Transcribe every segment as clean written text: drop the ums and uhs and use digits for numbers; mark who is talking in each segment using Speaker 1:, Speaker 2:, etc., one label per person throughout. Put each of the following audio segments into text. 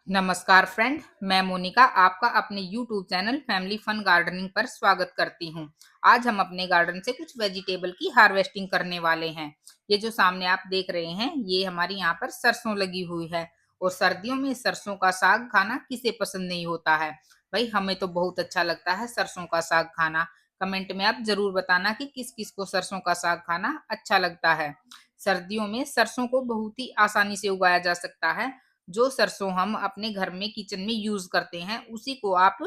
Speaker 1: नमस्कार फ्रेंड, मैं मोनिका आपका अपने YouTube channel family fun gardening पर स्वागत करती हूँ। आज हम अपने गार्डन से कुछ वेजिटेबल की हार्वेस्टिंग करने वाले हैं। ये जो सामने आप देख रहे हैं, ये हमारी यहाँ पर सरसों लगी हुई है और सर्दियों में सरसों का साग खाना किसे पसंद नहीं होता है। भाई हमें तो बहुत अच्छा लगता है सरसों का साग खाना। कमेंट में आप जरूर बताना कि किस किस को सरसों का साग खाना अच्छा लगता है। सर्दियों में सरसों को बहुत ही आसानी से उगाया जा सकता है। जो सरसों हम अपने घर में किचन में यूज करते हैं उसी को आप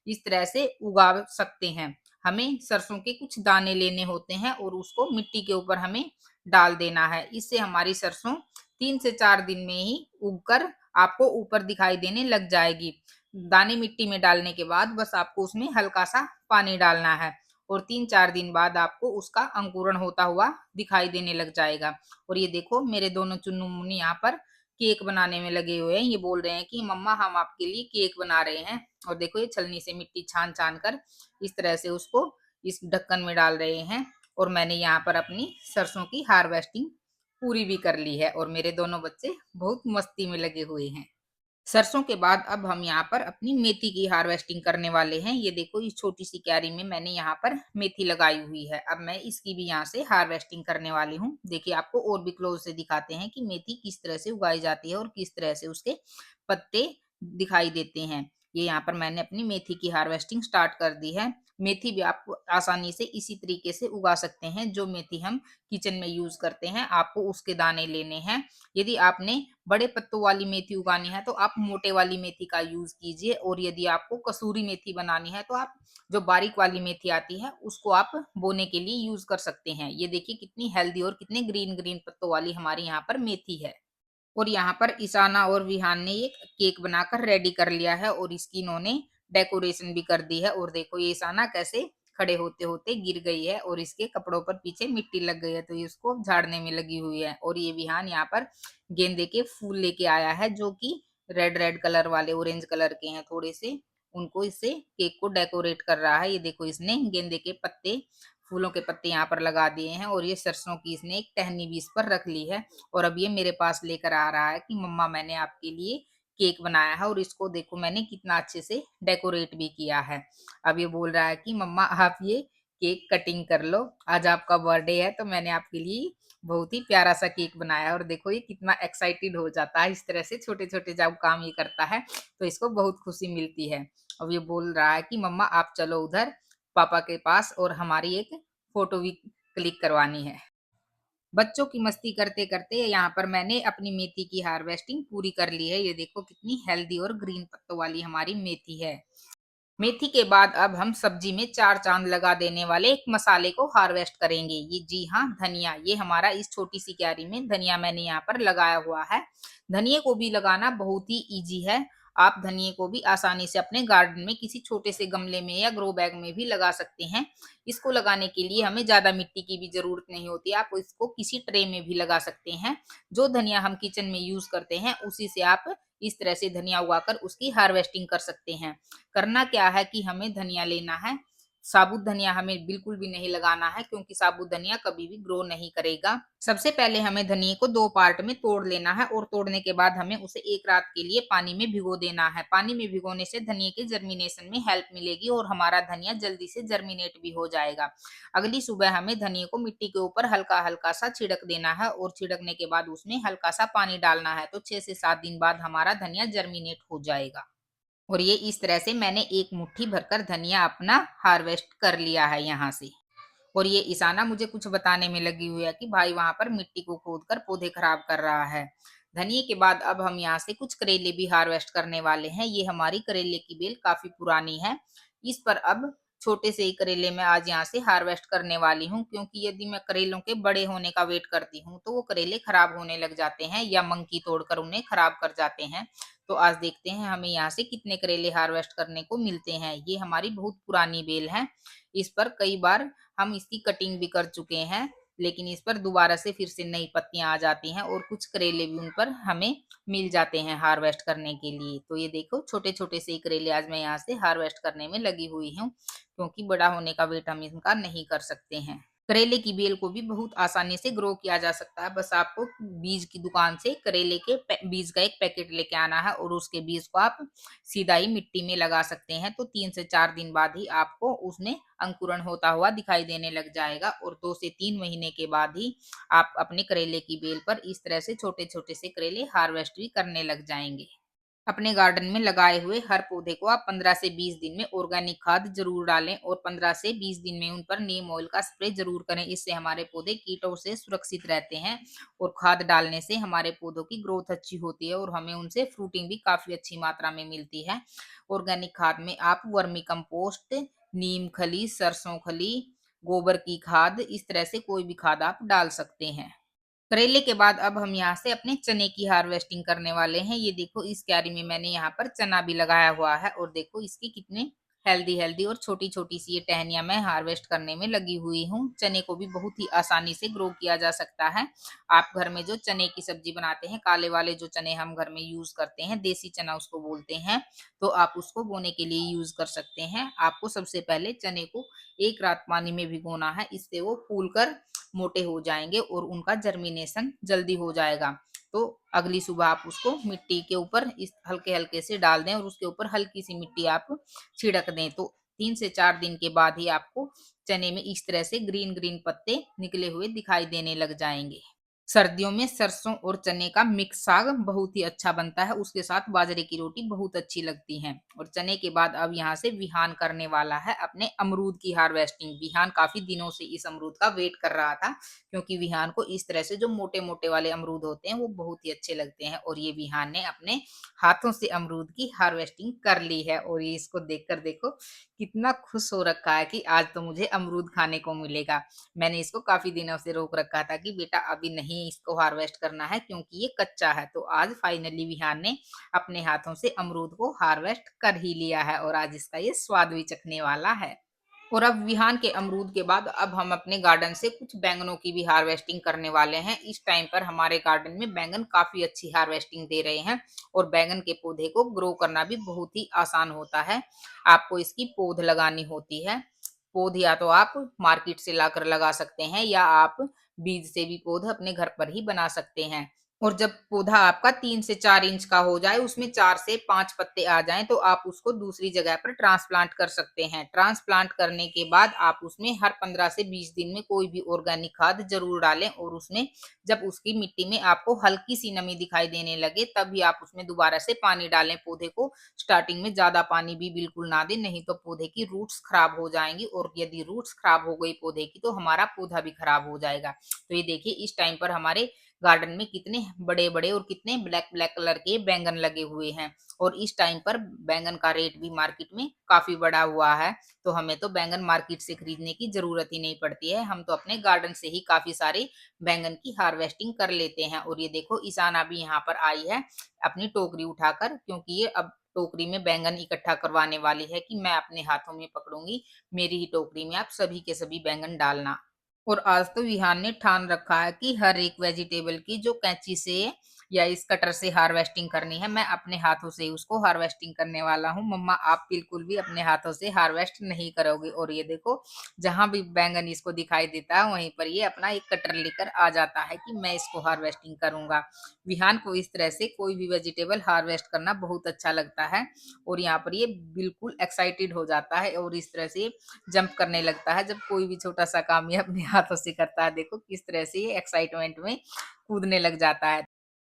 Speaker 1: इस तरह से उगा सकते हैं। हमें सरसों के कुछ दाने लेने होते हैं और उसको मिट्टी के ऊपर हमें डाल देना है। इससे हमारी सरसों 3 से 4 दिन में ही उगकर आपको ऊपर दिखाई देने लग जाएगी। दाने मिट्टी में डालने के बाद बस आपको उसमें हल्का सा पानी डालना है और 3-4 दिन बाद आपको उसका अंकुरण होता हुआ दिखाई देने लग जाएगा। और ये देखो मेरे दोनों चुन्नू मुन्नी यहाँ पर केक बनाने में लगे हुए हैं। ये बोल रहे हैं कि मम्मा हम आपके लिए केक बना रहे हैं। और देखो ये छलनी से मिट्टी छान छान कर इस तरह से उसको इस ढक्कन में डाल रहे हैं। और मैंने यहाँ पर अपनी सरसों की हार्वेस्टिंग पूरी भी कर ली है और मेरे दोनों बच्चे बहुत मस्ती में लगे हुए हैं। सरसों के बाद अब हम यहाँ पर अपनी मेथी की हार्वेस्टिंग करने वाले हैं। ये देखो इस छोटी सी क्यारी में मैंने यहाँ पर मेथी लगाई हुई है। अब मैं इसकी भी यहाँ से हार्वेस्टिंग करने वाली हूँ। देखिए आपको और भी क्लोज से दिखाते हैं कि मेथी किस तरह से उगाई जाती है और किस तरह से उसके पत्ते दिखाई देते हैं। ये यहाँ पर मैंने अपनी मेथी की हार्वेस्टिंग स्टार्ट कर दी है। मेथी भी आप आसानी से इसी तरीके से उगा सकते हैं। जो मेथी हम किचन में यूज करते हैं आपको उसके दाने लेने हैं। यदि आपने बड़े पत्तों वाली मेथी उगानी है तो आप मोटे वाली मेथी का यूज कीजिए और यदि आपको कसूरी मेथी बनानी है तो आप जो बारीक वाली मेथी आती है उसको आप बोने के लिए यूज कर सकते हैं। ये देखिए कितनी हेल्दी और कितने ग्रीन ग्रीन पत्तों वाली हमारी यहाँ पर मेथी है। और यहाँ पर ईशाना और विहान ने एक केक बनाकर रेडी कर लिया है और इसकी इन्होंने डेकोरेशन भी कर दी है। और देखो ये ईशाना कैसे खड़े होते होते गिर गई है और इसके कपड़ों पर पीछे मिट्टी लग गई है तो ये उसको झाड़ने में लगी हुई है। और ये विहान यहाँ पर गेंदे के फूल लेके आया है जो कि रेड रेड कलर वाले ऑरेंज कलर के हैं थोड़े से। उनको इससे केक को डेकोरेट कर रहा है। ये देखो इसने गेंदे के पत्ते फूलों के पत्ते यहाँ पर लगा दिए हैं और ये सरसों की इसने एक टहनी भी इस पर रख ली है। और अब ये मेरे पास लेकर आ रहा है कि मम्मा मैंने आपके लिए केक बनाया है और इसको देखो मैंने कितना अच्छे से डेकोरेट भी किया है। अब ये बोल रहा है कि मम्मा आप ये केक कटिंग कर लो, आज आपका बर्थडे है तो मैंने आपके लिए बहुत ही प्यारा सा केक बनाया है। और देखो ये कितना एक्साइटेड हो जाता है इस तरह से छोटे छोटे जब काम ये करता है तो इसको बहुत खुशी मिलती है। अब ये बोल रहा है कि मम्मा आप चलो उधर पापा के पास और हमारी एक फोटो भी क्लिक करवानी है। बच्चों की मस्ती करते करते यहाँ पर मैंने अपनी मेथी की हार्वेस्टिंग पूरी कर ली है। ये देखो कितनी हेल्दी और ग्रीन पत्तों वाली हमारी मेथी है। मेथी के बाद अब हम सब्जी में चार चांद लगा देने वाले एक मसाले को हार्वेस्ट करेंगे। ये जी हाँ धनिया, ये हमारा इस छोटी सी क्यारी में धनिया मैंने यहाँ पर लगाया हुआ है। धनिया को भी लगाना बहुत ही इजी है। आप धनिए को भी आसानी से अपने गार्डन में किसी छोटे से गमले में या ग्रो बैग में भी लगा सकते हैं। इसको लगाने के लिए हमें ज्यादा मिट्टी की भी जरूरत नहीं होती। आप इसको किसी ट्रे में भी लगा सकते हैं। जो धनिया हम किचन में यूज करते हैं उसी से आप इस तरह से धनिया उगाकर उसकी हार्वेस्टिंग कर सकते हैं। करना क्या है कि हमें धनिया लेना है। साबुत धनिया हमें बिल्कुल भी नहीं लगाना है क्योंकि साबुत धनिया कभी भी ग्रो नहीं करेगा। सबसे पहले हमें धनिये को 2 पार्ट में तोड़ लेना है और तोड़ने के बाद हमें उसे एक रात के लिए पानी में भिगो देना है। पानी में भिगोने से धनिये के जर्मिनेशन में हेल्प मिलेगी और हमारा धनिया जल्दी से जर्मिनेट भी हो जाएगा। अगली सुबह हमें धनिये को मिट्टी के ऊपर हल्का हल्का सा छिड़क देना है और छिड़कने के बाद उसमें हल्का सा पानी डालना है तो 6 से 7 दिन बाद हमारा धनिया जर्मिनेट हो जाएगा। और ये इस तरह से मैंने एक मुट्ठी भरकर धनिया अपना हार्वेस्ट कर लिया है यहाँ से। और ये ईशाना मुझे कुछ बताने में लगी हुई है कि भाई वहां पर मिट्टी को खोदकर पौधे खराब कर रहा है। धनिये के बाद अब हम यहाँ से कुछ करेले भी हार्वेस्ट करने वाले हैं। ये हमारी करेले की बेल काफी पुरानी है। इस पर अब छोटे से ही करेले मैं आज यहाँ से हार्वेस्ट करने वाली हूँ क्योंकि यदि मैं करेलों के बड़े होने का वेट करती हूँ तो वो करेले खराब होने लग जाते हैं या मंकी तोड़कर उन्हें खराब कर जाते हैं। तो आज देखते हैं हमें यहाँ से कितने करेले हार्वेस्ट करने को मिलते हैं। ये हमारी बहुत पुरानी बेल है। इस पर कई बार हम इसकी कटिंग भी कर चुके हैं लेकिन इस पर दोबारा से फिर से नई पत्तियां आ जाती हैं और कुछ करेले भी उन पर हमें मिल जाते हैं हार्वेस्ट करने के लिए। तो ये देखो छोटे छोटे से करेले आज मैं यहाँ से हार्वेस्ट करने में लगी हुई हूँ क्योंकि बड़ा होने का वेट हम इनका नहीं कर सकते हैं। करेले की बेल को भी बहुत आसानी से ग्रो किया जा सकता है। बस आपको बीज की दुकान से करेले के बीज का एक पैकेट लेके आना है और उसके बीज को आप सीधा ही मिट्टी में लगा सकते हैं। तो 3 से 4 दिन बाद ही आपको उसमें अंकुरण होता हुआ दिखाई देने लग जाएगा और 2 से 3 महीने के बाद ही आप अपने करेले की बेल पर इस तरह से छोटे-छोटे से करेले हार्वेस्ट भी करने लग जाएँगे। अपने गार्डन में लगाए हुए हर पौधे को आप 15 से 20 दिन में ऑर्गेनिक खाद जरूर डालें और 15 से 20 दिन में उन पर नीम ऑयल का स्प्रे जरूर करें। इससे हमारे पौधे कीटों से सुरक्षित रहते हैं और खाद डालने से हमारे पौधों की ग्रोथ अच्छी होती है और हमें उनसे फ्रूटिंग भी काफी अच्छी मात्रा में मिलती है। ऑर्गेनिक खाद में आप वर्मी कंपोस्ट, नीम खली, सरसों खली, गोबर की खाद, इस तरह से कोई भी खाद आप डाल सकते हैं। करेले के बाद अब हम यहाँ से अपने चने की हार्वेस्टिंग करने वाले हैं। ये देखो इस क्यारी में मैंने यहाँ पर चना भी लगाया हुआ है और देखो इसकी कितने हेल्दी हेल्दी और छोटी-छोटी सी ये टहनियाँ मैं हार्वेस्ट करने में लगी हुई हूँ। चने को भी बहुत ही आसानी से ग्रो किया जा सकता है। आप घर में जो चने की सब्जी बनाते हैं, काले वाले जो चने हम घर में यूज़ करते हैं, देसी चना उसको बोलते हैं, तो आप उसको बोने के लिए यूज़ कर सकते हैं। आपको सबसे पहले चने को 1 रात पानी में भिगोना है, इससे वो फूल कर मोटे हो जाएँगे और उनका जर्मिनेशन जल्दी हो जाएगा। तो अगली सुबह आप उसको मिट्टी के ऊपर इस हल्के-हल्के से डाल दें और उसके ऊपर हल्की-सी मिट्टी आप छिड़क दें। तो 3 से 4 दिन के बाद ही आपको चने में इस तरह से ग्रीन-ग्रीन पत्ते निकले हुए दिखाई देने लग जाएँगे। सर्दियों में सरसों और चने का मिक्स साग बहुत ही अच्छा बनता है, उसके साथ बाजरे की रोटी बहुत अच्छी लगती है। और चने के बाद अब यहाँ से विहान करने वाला है अपने अमरूद की हार्वेस्टिंग। विहान काफ़ी दिनों से इस अमरूद का वेट कर रहा था, क्योंकि विहान को इस तरह से जो मोटे-मोटे वाले अमरूद होते हैं, वो बहुत ही अच्छे लगते हैं और ये विहान ने अपने हाथों से अमरूद की हार्वेस्टिंग कर ली है और ये इसको देखकर देखो कितना खुश हो रखा है कि आज तो मुझे अमरूद खाने को मिलेगा। मैंने इसको काफ़ी दिनों से रोक रखा था कि बेटा अभी नहीं इसको हार्वेस्ट करना है क्योंकि ये कच्चा है। तो आज फाइनली विहान ने अपने हाथों से अमरूद को हार्वेस्ट कर ही लिया है और आज इसका ये स्वाद भी चखने वाला है। और अब विहान के अमरूद के बाद अब हम अपने गार्डन से कुछ बैंगनों की भी हार्वेस्टिंग करने वाले हैं। इस टाइम पर हमारे गार्डन में बैंगन काफ़ी अच्छी हार्वेस्टिंग दे रहे हैं और बैंगन के पौधे को ग्रो करना भी बहुत ही आसान होता है। आपको इसकी पौध लगानी होती है। पौध या तो आप मार्केट से लाकर लगा सकते हैं या आप बीज से भी पौध अपने घर पर ही बना सकते हैं। और जब पौधा आपका 3 से 4 इंच का हो जाए, उसमें 4 से 5 पत्ते आ जाएँ, तो आप उसको दूसरी जगह पर ट्रांसप्लांट कर सकते हैं। ट्रांसप्लांट करने के बाद आप उसमें हर 15 से 20 दिन में कोई भी ऑर्गेनिक खाद ज़रूर डालें और उसमें जब उसकी मिट्टी में आपको हल्की-सी नमी दिखाई देने लगे, तभी आप उसमें दोबारा से पानी डालें। पौधे को स्टार्टिंग में ज़्यादा पानी भी बिल्कुल ना दें, नहीं तो पौधे की रूट्स खराब हो जाएँगी और यदि रूट्स खराब हो गई पौधे की, तो हमारा पौधा भी खराब हो जाएगा। तो ये देखिए इस टाइम पर हमारे गार्डन में कितने बड़े-बड़े और कितने ब्लैक-ब्लैक कलर के बैंगन लगे हुए हैं और इस टाइम पर बैंगन का रेट भी मार्केट में काफ़ी बढ़ा हुआ है, तो हमें तो बैंगन मार्केट से खरीदने की ज़रूरत ही नहीं पड़ती है। हम तो अपने गार्डन से ही काफ़ी सारे बैंगन की हार्वेस्टिंग कर लेते हैं और ये देखो ईशाना भी यहाँ पर आई है अपनी टोकरी उठाकर, क्योंकि ये अब टोकरी में बैंगन इकट्ठा करवाने वाली है कि मैं अपने हाथों में पकड़ूँगी, मेरी ही टोकरी में आप सभी के सभी बैंगन डालना। और आज तो विहान ने ठान रखा है कि हर एक वेजिटेबल की जो कैंची से या इस कटर से हार्वेस्टिंग करनी है, मैं अपने हाथों से ही उसको हार्वेस्टिंग करने वाला हूँ। मम्मा आप बिल्कुल भी अपने हाथों से हार्वेस्ट नहीं करोगे। और ये देखो जहाँ भी बैंगन इसको दिखाई देता है वहीं पर ये अपना एक कटर लेकर आ जाता है कि मैं इसको हार्वेस्टिंग करूंगा। विहान को इस तरह से कोई भी वेजिटेबल हार्वेस्ट करना बहुत अच्छा लगता है और यहाँ पर ये बिल्कुल एक्साइटेड हो जाता है और इस तरह से जंप करने लगता है जब कोई भी छोटा-सा काम ये अपने हाथों से करता है। देखो किस तरह से ये एक्साइटमेंट में कूदने लग जाता है।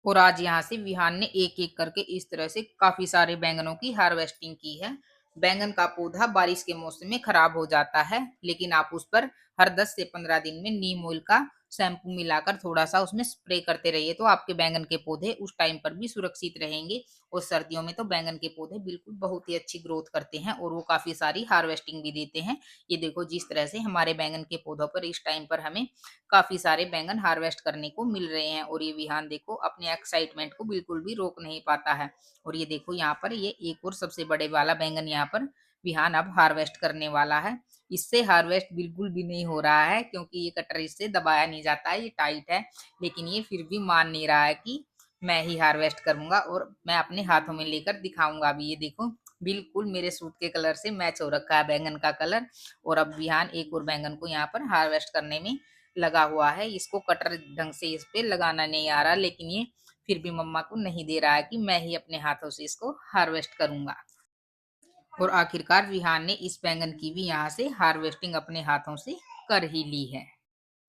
Speaker 1: और आज यहाँ से विहान ने एक-एक करके इस तरह से काफ़ी सारे बैंगनों की हार्वेस्टिंग की है। बैंगन का पौधा बारिश के मौसम में खराब हो जाता है, लेकिन आप उस पर हर 10 से 15 दिन में नीम ऑयल का शैम्पू मिलाकर थोड़ा-सा उसमें स्प्रे करते रहिए, तो आपके बैंगन के पौधे उस टाइम पर भी सुरक्षित रहेंगे। और सर्दियों में तो बैंगन के पौधे बिल्कुल बहुत ही अच्छी ग्रोथ करते हैं और वो काफ़ी सारी हार्वेस्टिंग भी देते हैं। ये देखो जिस तरह से हमारे बैंगन के पौधों पर इस टाइम पर हमें काफ़ी सारे बैंगन हार्वेस्ट करने को मिल रहे हैं और ये विहान देखो अपने एक्साइटमेंट को बिल्कुल भी रोक नहीं पाता है। और ये देखो यहाँ पर ये एक और सबसे बड़े वाला बैंगन यहाँ पर विहान अब हार्वेस्ट करने वाला है। इससे हार्वेस्ट बिल्कुल भी नहीं हो रहा है क्योंकि ये कटर इससे दबाया नहीं जाता है, ये टाइट है। लेकिन ये फिर भी मान नहीं रहा है कि मैं ही हार्वेस्ट करूँगा और मैं अपने हाथों में लेकर दिखाऊँगा अभी। ये देखो, बिल्कुल मेरे सूट के कलर से मैच हो रखा है बैंगन का कलर। और अब विहान एक और बैंगन को यहाँ पर हार्वेस्ट करने में लगा हुआ है। इसको कटर ढंग से इस पे लगाना नहीं आ रहा, लेकिन ये फिर भी मम्मा को नहीं दे रहा है कि मैं ही अपने हाथों से इसको हार्वेस्ट करूँगा। और आखिरकार विहान ने इस बैंगन की भी यहाँ से हार्वेस्टिंग अपने हाथों से कर ही ली है।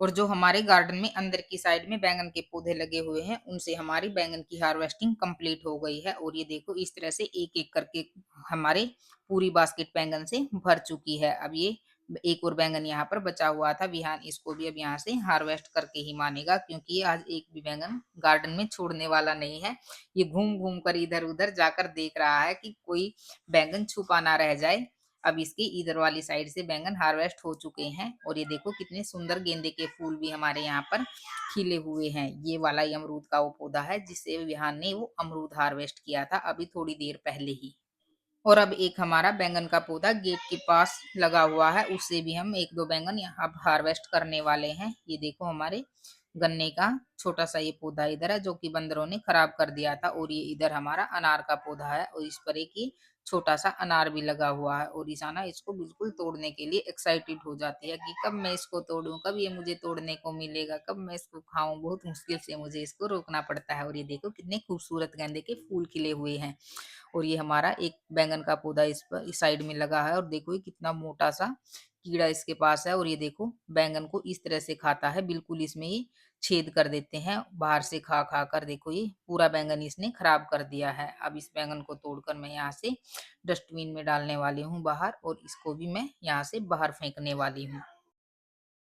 Speaker 1: और जो हमारे गार्डन में अंदर की साइड में बैंगन के पौधे लगे हुए हैं, उनसे हमारी बैंगन की हार्वेस्टिंग कंप्लीट हो गई है। और ये देखो, इस तरह से एक-एक करके हमारे पूरी बास्केट बैंगन से भर चुकी है। अब ये एक और बैंगन यहाँ पर बचा हुआ था, विहान इसको भी अब यहाँ से हार्वेस्ट करके ही मानेगा, क्योंकि ये आज एक भी बैंगन गार्डन में छोड़ने वाला नहीं है। ये घूम-घूम कर इधर-उधर जाकर देख रहा है कि कोई बैंगन छुपा ना रह जाए। अब इसकी इधर वाली साइड से बैंगन हार्वेस्ट हो चुके हैं। और ये देखो, कितने सुंदर गेंदे के फूल भी हमारे यहाँ पर खिले हुए हैं। ये वाला ही अमरूद का वो पौधा है जिससे विहान ने वो अमरूद हार्वेस्ट किया था अभी थोड़ी देर पहले ही। और अब एक हमारा बैंगन का पौधा गेट के पास लगा हुआ है, उससे भी हम 1-2 बैंगन यहाँ अब हार्वेस्ट करने वाले हैं। ये देखो, हमारे गन्ने का छोटा सा ये पौधा इधर है, जो कि बंदरों ने खराब कर दिया था। और ये इधर हमारा अनार का पौधा है, और इस पर एक ये छोटा सा अनार भी लगा हुआ है। और ईशाना इसको बिल्कुल तोड़ने के लिए एक्साइटेड हो जाती है कि कब मैं इसको तोड़ूं, कब ये मुझे तोड़ने को मिलेगा, कब मैं इसको खाऊं। बहुत मुश्किल से मुझे इसको रोकना पड़ता है। और ये देखो, कितने खूबसूरत गेंदे के फूल खिले हुए हैं। और ये हमारा एक बैंगन का पौधा इस पर इस साइड में लगा है। और देखो, ये कितना मोटा सा कीड़ा इसके पास है। और ये देखो, बैंगन को इस तरह से खाता है, बिल्कुल इसमें ये छेद कर देते हैं बाहर से खा खा कर। देखो, ये पूरा बैंगन इसने खराब कर दिया है। अब इस बैंगन को तोड़कर मैं यहाँ से डस्टबिन में डालने वाली हूँ बाहर, और इसको भी मैं यहाँ से बाहर फेंकने वाली हूँ।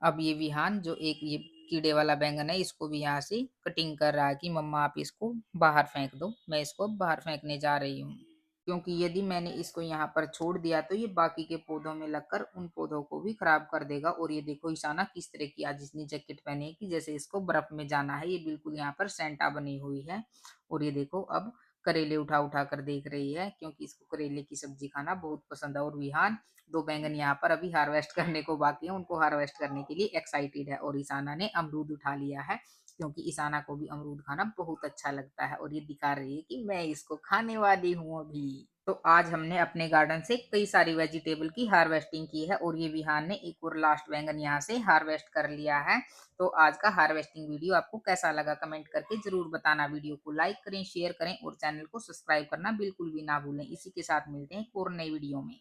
Speaker 1: अब ये विहान जो एक ये कीड़े वाला बैंगन है, इसको भी यहाँ से कटिंग कर रहा है कि मम्मा आप इसको बाहर फेंक दो। मैं इसको बाहर फेंकने जा रही हूँ, क्योंकि यदि मैंने इसको यहाँ पर छोड़ दिया तो ये बाकी के पौधों में लगकर उन पौधों को भी खराब कर देगा। और ये देखो, ईशाना किस तरह की आज इसने जैकेट पहनी है कि जैसे इसको बर्फ में जाना है। ये बिल्कुल यहाँ पर सेंटा बनी हुई है। और ये देखो, अब करेले उठा उठा कर देख रही है, क्योंकि इसको करेले की सब्जी खाना बहुत पसंद है। और विहान 2 बैंगन यहाँ पर अभी हार्वेस्ट करने को बाकी है, उनको हार्वेस्ट करने के लिए एक्साइटेड है। और ईशाना ने अमरूद उठा लिया है, क्योंकि ईशाना को भी अमरूद खाना बहुत अच्छा लगता है। और ये दिखा रही है कि मैं इसको खाने वाली हूँ अभी। तो आज हमने अपने गार्डन से कई सारी वेजिटेबल की हार्वेस्टिंग की है, और ये विहान ने एक और लास्ट बैंगन यहाँ से हार्वेस्ट कर लिया है। तो आज का हार्वेस्टिंग वीडियो आपको कैसा लगा, कमेंट करके जरूर बताना। वीडियो को लाइक करें, शेयर करें और चैनल को सब्सक्राइब करना बिल्कुल भी ना भूलें। इसी के साथ मिलते हैं एक और नई वीडियो में।